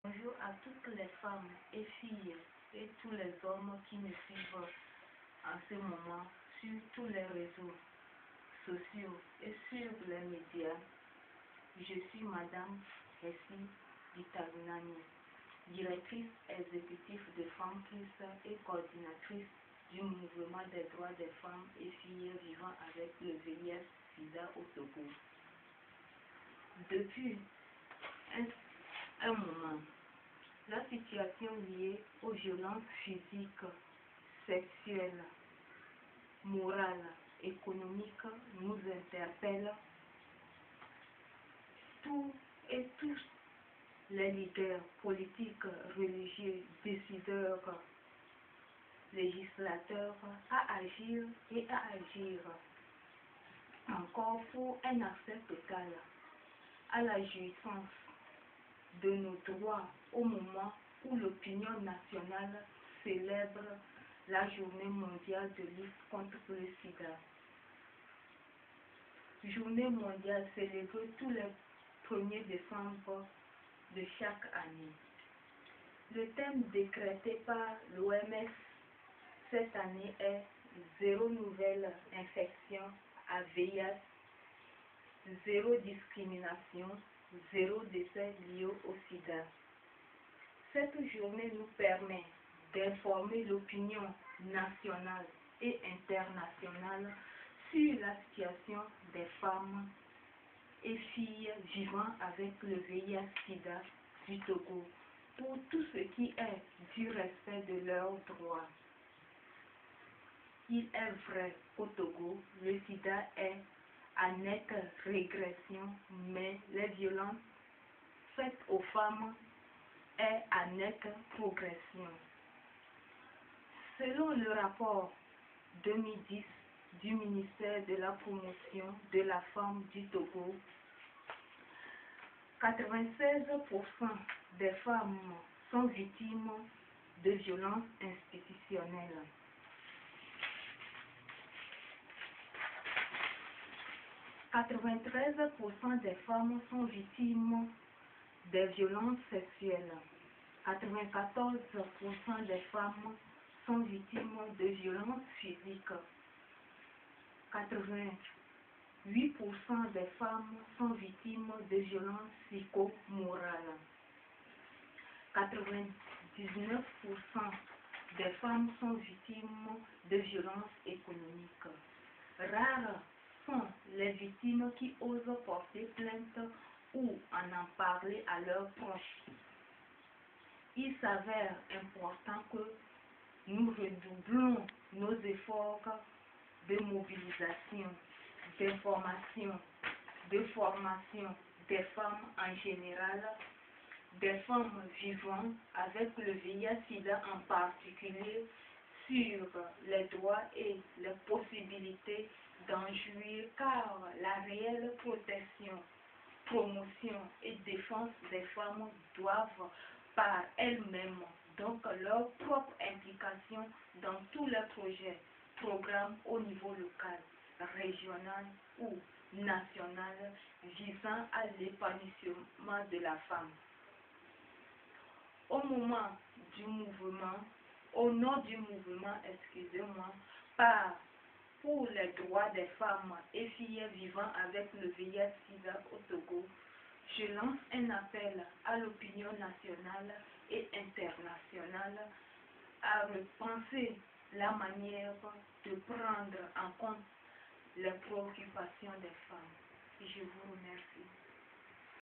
Bonjour à toutes les femmes et filles et tous les hommes qui me suivent en ce moment sur tous les réseaux sociaux et sur les médias. Je suis Madame Hessi Vitagunani, directrice exécutive de Femmes Plus et coordinatrice du mouvement des droits des femmes et filles vivant avec le VIH-Sida au Togo. Depuis un moment, la situation liée aux violences physiques, sexuelles, morales, économiques nous interpelle. Tous les leaders politiques, religieux, décideurs, législateurs à agir et à agir encore pour un accès total à la jouissance de nos droits au moment où l'opinion nationale célèbre la journée mondiale de lutte contre le sida. Journée mondiale célébrée tous les 1er décembre de chaque année. Le thème décrété par l'OMS cette année est zéro nouvelle infection à VIH, zéro discrimination, zéro décès lié au sida. Cette journée nous permet d'informer l'opinion nationale et internationale sur la situation des femmes et filles vivant avec le VIH-Sida du Togo pour tout ce qui est du respect de leurs droits. Il est vrai qu'au Togo, le sida est à nette régression, mais les violences faites aux femmes est à nette progression. Selon le rapport 2010 du ministère de la Promotion de la Femme du Togo, 96% des femmes sont victimes de violences institutionnelles. 93% des femmes sont victimes des violences sexuelles. 94% des femmes sont victimes de violences physiques. 88% des femmes sont victimes de violences psychomorales. 99% des femmes sont victimes de violences économiques. Rares sont les victimes qui osent porter plainte ou en parler à leurs proches. Il s'avère important que nous redoublons nos efforts de mobilisation, d'information, de formation des femmes en général, des femmes vivant avec le VIH-Sida en particulier, sur les droits et les possibilités d'en jouir, car la réelle protection, promotion et défense des femmes doivent par elles-mêmes, donc leur propre implication dans tous les projets, programmes au niveau local, régional ou national visant à l'épanouissement de la femme. Au moment du mouvement, au nom du mouvement, pour les droits des femmes et filles vivant avec le VIH-Sida au Togo, je lance un appel à l'opinion nationale et internationale à repenser la manière de prendre en compte les préoccupations des femmes. Je vous remercie.